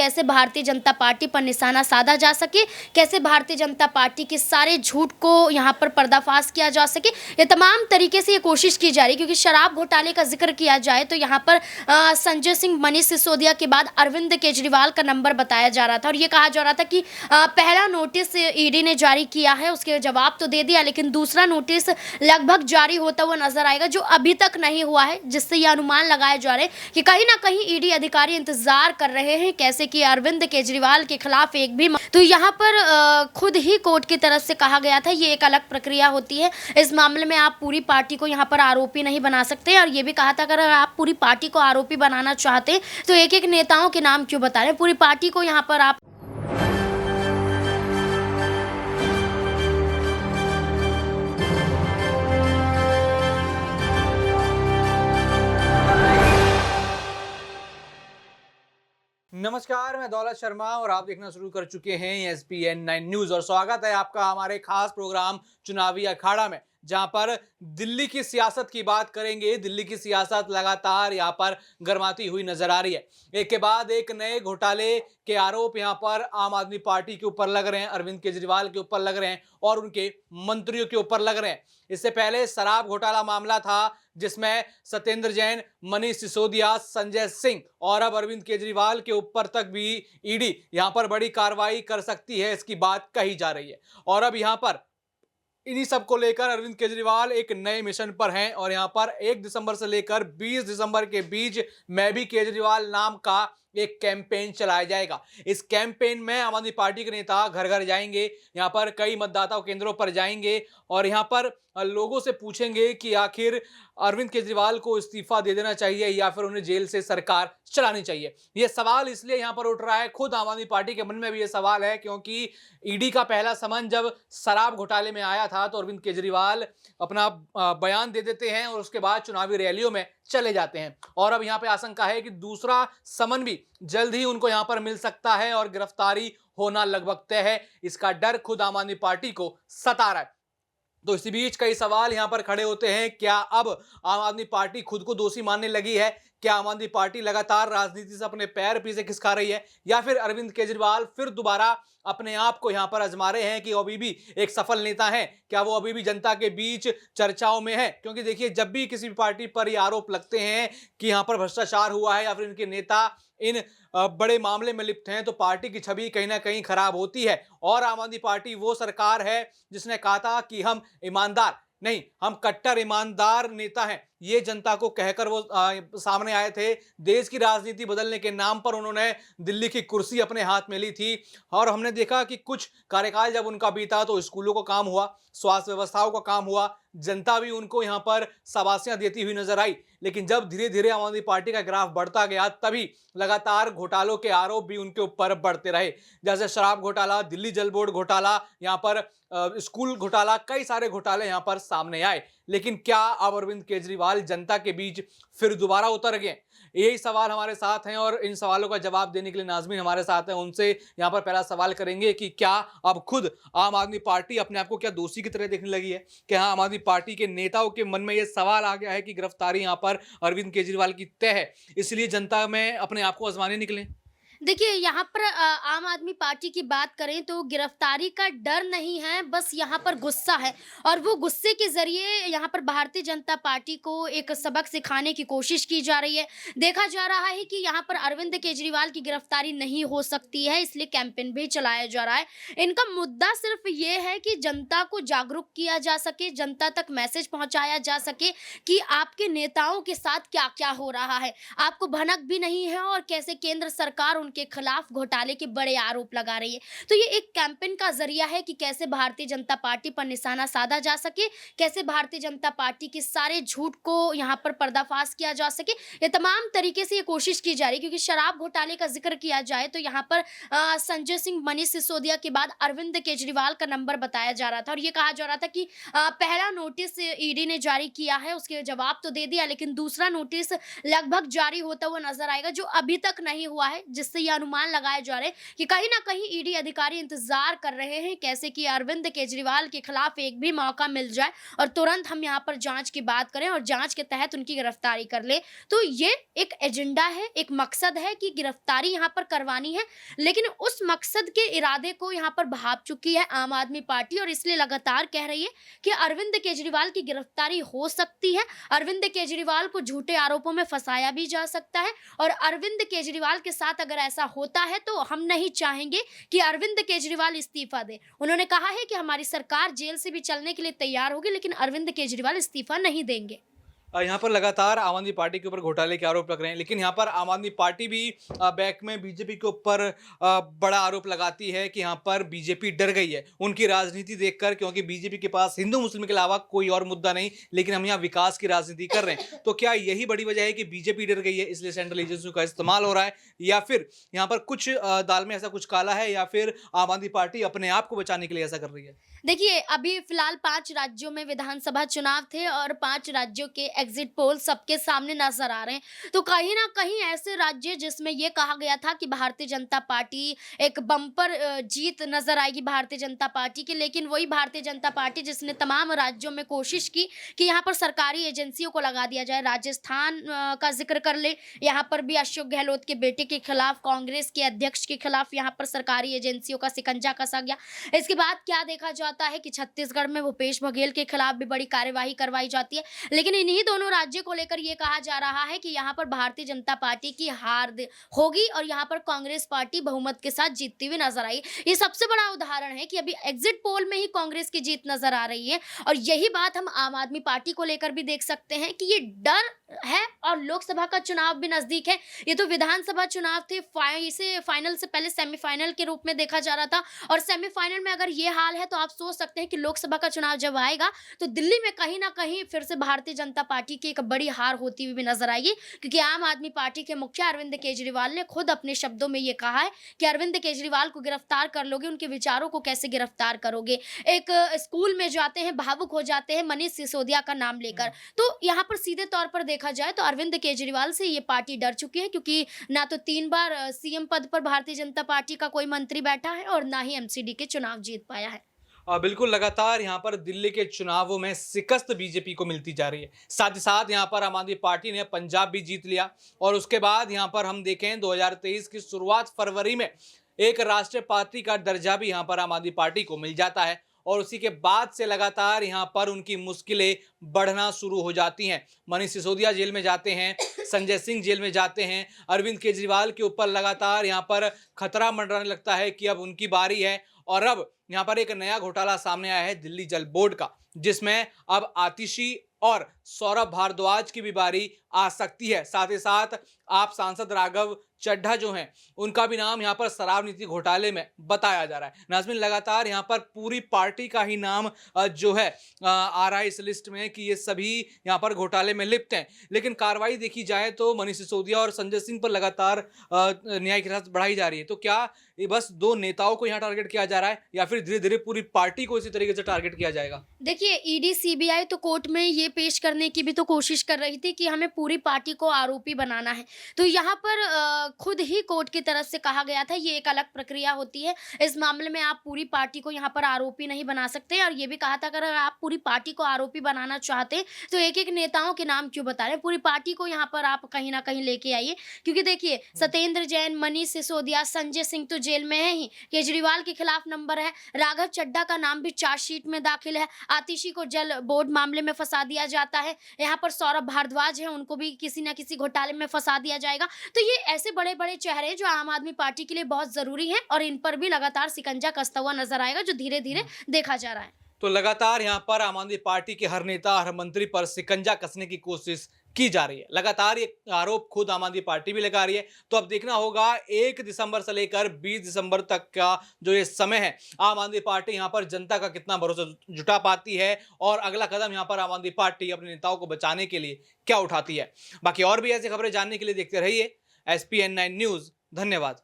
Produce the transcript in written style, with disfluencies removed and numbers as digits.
कैसे भारतीय जनता पार्टी पर निशाना साधा जा सके, कैसे भारतीय जनता पार्टी के सारे झूठ को यहाँ पर पर्दाफाश किया जा सके। ये तमाम तरीके से ये कोशिश की जा रही है, क्योंकि शराब घोटाले का जिक्र किया जाए तो यहाँ पर संजय सिंह, मनीष सिसोदिया के बाद अरविंद केजरीवाल का नंबर बताया जा रहा था और ये कहा जा रहा था कि पहला नोटिस ईडी ने जारी किया है, उसके जवाब तो दे दिया, लेकिन दूसरा नोटिस लगभग जारी होता हुआ नजर आएगा, जो अभी तक नहीं हुआ है, जिससे ये अनुमान लगाए जा रहे हैं कि कहीं ना कहीं ईडी अधिकारी इंतजार कर रहे हैं कैसे कि अरविंद केजरीवाल के खिलाफ एक भी तो यहाँ पर खुद ही कोर्ट की तरफ से कहा गया था ये एक अलग प्रक्रिया होती है, इस मामले में आप पूरी पार्टी को यहाँ पर आरोपी नहीं बना सकते। और ये भी कहा था अगर आप पूरी पार्टी को आरोपी बनाना चाहते हैं तो एक एक नेताओं के नाम क्यों बता रहे हैं, पूरी पार्टी को यहाँ पर आप नमस्कार, मैं दौलत शर्मा और आप देखना शुरू कर चुके हैं SPN 9 न्यूज और स्वागत है आपका हमारे खास प्रोग्राम चुनावी अखाड़ा में, जहां पर दिल्ली की सियासत की बात करेंगे। दिल्ली की सियासत लगातार यहां पर गर्माती हुई नजर आ रही है। एक के बाद एक नए घोटाले के आरोप यहां पर आम आदमी पार्टी के ऊपर लग रहे हैं, अरविंद केजरीवाल के ऊपर लग रहे हैं और उनके मंत्रियों के ऊपर लग रहे हैं। इससे पहले शराब घोटाला मामला था जिसमें सत्येंद्र जैन, मनीष सिसोदिया, संजय सिंह और अब अरविंद केजरीवाल के ऊपर तक भी ईडी यहां पर बड़ी कार्रवाई कर सकती है, इसकी बात कही जा रही है। और अब यहां पर इन्हीं सब को लेकर अरविंद केजरीवाल एक नए मिशन पर हैं और यहां पर 1 दिसंबर से लेकर 20 दिसंबर के बीच मैं भी केजरीवाल नाम का एक कैंपेन चलाया जाएगा। इस कैंपेन में आम आदमी पार्टी के नेता घर घर जाएंगे, यहां पर कई मतदाता केंद्रों पर जाएंगे और यहां पर लोगों से पूछेंगे कि आखिर अरविंद केजरीवाल को इस्तीफा दे देना चाहिए या फिर उन्हें जेल से सरकार चलानी चाहिए। यह सवाल इसलिए यहां पर उठ रहा है, खुद आम आदमी पार्टी के मन में भी यह सवाल है, क्योंकि ईडी का पहला समन जब शराब घोटाले में आया था तो अरविंद केजरीवाल अपना बयान दे देते हैं और उसके बाद चुनावी रैलियों में चले जाते हैं। और अब यहां पे आशंका है कि दूसरा समन भी जल्द ही उनको यहां पर मिल सकता है और गिरफ्तारी होना लगभग तय है। इसका डर खुद आम आदमी पार्टी को सता रहा है। तो इसी बीच कई सवाल यहां पर खड़े होते हैं, क्या अब आम आदमी पार्टी खुद को दोषी मानने लगी है? क्या आम आदमी पार्टी लगातार राजनीति से अपने पैर पीछे खिसका रही है या फिर अरविंद केजरीवाल फिर दोबारा अपने आप को यहां पर आजमा रहे हैं कि वो अभी भी एक सफल नेता हैं? क्या वो अभी भी जनता के बीच चर्चाओं में है? क्योंकि देखिए, जब भी किसी भी पार्टी पर ये आरोप लगते हैं कि यहां पर भ्रष्टाचार हुआ है या फिर इनके नेता इन बड़े मामले में लिप्त हैं, तो पार्टी की छवि कहीं ना कहीं खराब होती है। और आम आदमी पार्टी वो सरकार है जिसने कहा था कि हम ईमानदार नहीं, हम कट्टर ईमानदार नेता हैं, ये जनता को कहकर वो सामने आए थे। देश की राजनीति बदलने के नाम पर उन्होंने दिल्ली की कुर्सी अपने हाथ में ली थी और हमने देखा कि कुछ कार्यकाल जब उनका बीता तो स्कूलों का काम हुआ, स्वास्थ्य व्यवस्थाओं का काम हुआ, जनता भी उनको यहां पर शाबाशियां देती हुई नजर आई। लेकिन जब धीरे धीरे आम आदमी पार्टी का ग्राफ बढ़ता गया, तभी लगातार घोटालों के आरोप भी उनके ऊपर बढ़ते रहे, जैसे शराब घोटाला, दिल्ली जल बोर्ड घोटाला, यहाँ पर स्कूल घोटाला, कई सारे घोटाले यहाँ पर सामने आए। लेकिन क्या अब अरविंद केजरीवाल जनता के बीच फिर दोबारा उतर गए? यही सवाल हमारे साथ हैं और इन सवालों का जवाब देने के लिए नाज़मीन हमारे साथ हैं। उनसे यहाँ पर पहला सवाल करेंगे कि क्या अब खुद आम आदमी पार्टी अपने आप को क्या दोषी की तरह देखने लगी है? क्या आम आदमी पार्टी के नेताओं के मन में यह सवाल आ गया है कि गिरफ्तारी यहाँ पर अरविंद केजरीवाल की तय है, इसलिए जनता में अपने आप को आजमाने निकले? देखिए, यहाँ पर आम आदमी पार्टी की बात करें तो गिरफ्तारी का डर नहीं है, बस यहाँ पर गुस्सा है और वो गुस्से के ज़रिए यहाँ पर भारतीय जनता पार्टी को एक सबक सिखाने की कोशिश की जा रही है। देखा जा रहा है कि यहाँ पर अरविंद केजरीवाल की गिरफ्तारी नहीं हो सकती है, इसलिए कैंपेन भी चलाया जा रहा है। इनका मुद्दा सिर्फ ये है कि जनता को जागरूक किया जा सके, जनता तक मैसेज पहुँचाया जा सके कि आपके नेताओं के साथ क्या-क्या हो रहा है। आपको भनक भी नहीं है और कैसे केंद्र सरकार उनके खिलाफ घोटाले के बड़े आरोप लगा रही है। तो ये एक कैंपेन का जरिया है कि कैसे भारतीय जनता पार्टी पर निशाना साधा जा सके, कैसे भारतीय जनता पार्टी के सारे झूठ को यहाँ पर पर्दाफाश किया जा सके। ये तमाम तरीके से ये कोशिश की जा रही है, क्योंकि शराब घोटाले का जिक्र किया जाए तो यहाँ पर संजय सिंह, मनीष सिसोदिया के बाद अरविंद केजरीवाल का नंबर बताया जा रहा था और ये कहा जा रहा था कि पहला नोटिस ईडी ने जारी किया है, उसके जवाब तो दे दिया, लेकिन दूसरा नोटिस लगभग जारी होता हुआ नजर आएगा, जो अभी तक नहीं हुआ है, जिससे जिससे ये अनुमान लगाए जा रहे हैं कि कहीं ना कहीं ईडी अधिकारी इंतजार कर रहे हैं कैसे कि अरविंद केजरीवाल के खिलाफ एक भी मौका मिल जाए और तुरंत हम यहाँ पर जांच की बात करें और जांच के तहत उनकी गिरफ्तारी कर ले। तो ये एक एजेंडा है, एक मकसद है कि गिरफ्तारी यहाँ पर करवानी है, लेकिन उस मकसद के इरादे को यहाँ पर भाप चुकी है आम आदमी पार्टी और इसलिए लगातार कह रही है कि अरविंद केजरीवाल की गिरफ्तारी हो सकती है। अरविंद केजरीवाल को झूठे आरोपों में फंसाया भी जा सकता है और अरविंद केजरीवाल के साथ अगर ऐसा होता है तो हम नहीं चाहेंगे कि अरविंद केजरीवाल इस्तीफा दे। उन्होंने कहा है कि हमारी सरकार जेल से भी चलने के लिए तैयार होगी, लेकिन अरविंद केजरीवाल इस्तीफा नहीं देंगे। यहाँ पर लगातार आम आदमी पार्टी के ऊपर घोटाले के आरोप लग रहे हैं, लेकिन यहाँ पर आम आदमी पार्टी भी बैक में बीजेपी के ऊपर बड़ा आरोप लगाती है कि यहाँ पर बीजेपी डर गई है उनकी राजनीति देखकर, क्योंकि बीजेपी के पास हिंदू मुस्लिम के अलावा कोई और मुद्दा नहीं, लेकिन हम यहाँ विकास की राजनीति कर रहे हैं। तो क्या यही बड़ी वजह है कि बीजेपी डर गई है इसलिए सेंट्रल एजेंसियों का इस्तेमाल हो रहा है, या फिर यहाँ पर कुछ दाल में ऐसा कुछ काला है, या फिर आम आदमी पार्टी अपने आप को बचाने के लिए ऐसा कर रही है? देखिए, अभी फिलहाल 5 राज्यों में विधानसभा चुनाव थे और 5 राज्यों के एग्जिट पोल सबके सामने नजर आ रहे हैं। तो कहीं ना कहीं ऐसे राज्य जिसमें ये कहा गया था कि भारतीय जनता पार्टी एक बम्पर जीत नजर आएगी भारतीय जनता पार्टी की, लेकिन वही भारतीय जनता पार्टी जिसने तमाम राज्यों में कोशिश की कि यहाँ पर सरकारी एजेंसियों को लगा दिया जाए। राजस्थान का जिक्र कर ले, यहाँ पर भी अशोक गहलोत के बेटे के खिलाफ, कांग्रेस के अध्यक्ष के खिलाफ यहाँ पर सरकारी एजेंसियों का शिकंजा कसा गया। इसके बाद क्या देखा जाता है कि छत्तीसगढ़ में भूपेश बघेल के खिलाफ भी बड़ी कार्यवाही करवाई जाती है, लेकिन इन्हीं दोनों राज्यों को लेकर यह कहा जा रहा है कि यहाँ पर भारतीय जनता पार्टी की हार होगी और यहाँ पर कांग्रेस पार्टी बहुमत के साथ जीतती हुई नजर आई। ये सबसे बड़ा उदाहरण है कि अभी एग्जिट पोल में ही कांग्रेस की जीत नजर आ रही है और यही बात हम आम आदमी पार्टी को लेकर भी देख सकते हैं कि ये डर है और लोकसभा का चुनाव भी नजदीक है। ये तो विधानसभा चुनाव थे, इसे फाइनल से पहले सेमीफाइनल के रूप में देखा जा रहा था और सेमीफाइनल में अगर ये हाल है तो आप सोच सकते हैं कि लोकसभा का चुनाव जब आएगा तो दिल्ली में कहीं ना कहीं फिर से भारतीय जनता पार्टी की एक बड़ी हार होती हुई भी नजर आएगी, क्योंकि आम आदमी पार्टी के मुखिया अरविंद केजरीवाल ने खुद अपने शब्दों में ये कहा है कि अरविंद केजरीवाल को गिरफ्तार कर लोगे, उनके विचारों को कैसे गिरफ्तार करोगे। एक स्कूल में जाते हैं, भावुक हो जाते हैं मनीष सिसोदिया का नाम लेकर। तो यहाँ पर सीधे तौर पर देखा जाए तो अरविंद केजरीवाल से ये पार्टी डर चुकी है, क्योंकि ना तो 3 बार सीएम पद पर भारतीय जनता पार्टी का कोई मंत्री बैठा है और ना ही एमसीडी के चुनाव जीत पाया है। बिल्कुल, लगातार यहाँ पर दिल्ली के चुनावों में शिकस्त बीजेपी को मिलती जा रही है। साथ ही साथ यहाँ पर आम आदमी पार्टी ने पंजाब भी जीत लिया और उसके बाद यहाँ पर हम देखें 2023 की शुरुआत फरवरी में एक राष्ट्रीय पार्टी का दर्जा भी यहाँ पर आम आदमी पार्टी को मिल जाता है और उसी के बाद से लगातार यहाँ पर उनकी मुश्किलें बढ़ना शुरू हो जाती हैं। मनीष सिसोदिया जेल में जाते हैं, संजय सिंह जेल में जाते हैं, अरविंद केजरीवाल के ऊपर लगातार यहाँ पर खतरा मंडराने लगता है कि अब उनकी बारी है। और अब यहाँ पर एक नया घोटाला सामने आया है दिल्ली जल बोर्ड का, जिसमें अब आतिशी और सौरभ भारद्वाज की भी बारी आ सकती है। साथ ही साथ आप सांसद राघव चड्ढा जो हैं उनका भी नाम यहाँ पर शराब नीति घोटाले में बताया जा रहा है। नाज़मीन, लगातार यहाँ पर पूरी पार्टी का ही नाम जो है आ रहा है इस लिस्ट में कि ये सभी यहाँ पर घोटाले में लिप्त हैं। लेकिन कार्रवाई देखी जाए तो मनीष सिसोदिया और संजय सिंह पर लगातार न्यायिक हिरासत बढ़ाई जा रही है। तो क्या ये बस 2 नेताओं को यहाँ टारगेट किया जा रहा है या फिर धीरे धीरे पूरी पार्टी को इसी तरीके से टारगेट किया जाएगा? देखिए, ईडी सीबीआई तो कोर्ट में ये पेश करने की भी तो कोशिश कर रही थी कि हमें पूरी पार्टी को आरोपी बनाना है। तो यहाँ पर खुद ही कोर्ट की तरफ से कहा गया था ये एक अलग प्रक्रिया होती है, इस मामले में आप पूरी पार्टी को यहाँ पर आरोपी नहीं बना सकते। और ये भी कहा था अगर आप पूरी पार्टी को आरोपी बनाना चाहते तो एक एक नेताओं के नाम क्यों बता रहे हैं, पूरी पार्टी को यहाँ पर आप कहीं ना कहीं लेके आइए। क्योंकि देखिए, सत्येंद्र जैन, मनीष सिसोदिया, संजय सिंह तो जेल में है ही, केजरीवाल के खिलाफ नंबर है, राघव चड्ढा का नाम भी चार्जशीट में दाखिल है, आतिशी को जल बोर्ड मामले में फंसा दिया जाता है, यहाँ पर सौरभ भारद्वाज है उनको भी किसी ना किसी घोटाले में फंसा दिया जाएगा। तो ये ऐसे बड़े बड़े चेहरे जो आम आदमी पार्टी के लिए बहुत जरूरी हैं और इन पर भी लगातार शिकंजा कसता हुआ नजर आएगा, जो धीरे धीरे देखा जा रहा है। तो लगातार यहाँ पर आम आदमी पार्टी के हर नेता, हर मंत्री पर शिकंजा कसने की कोशिश की जा रही है। लगातार ये आरोप खुद आम आदमी पार्टी भी लगा रही है। तो अब देखना होगा 1 दिसंबर से लेकर 20 दिसंबर तक का जो ये समय है, आम आदमी पार्टी यहाँ पर जनता का कितना भरोसा जुटा पाती है और अगला कदम यहाँ पर आम आदमी पार्टी अपने नेताओं को बचाने के लिए क्या उठाती है। बाकी और भी ऐसी खबरें जानने के लिए देखते रहिए SPN9 न्यूज़। धन्यवाद।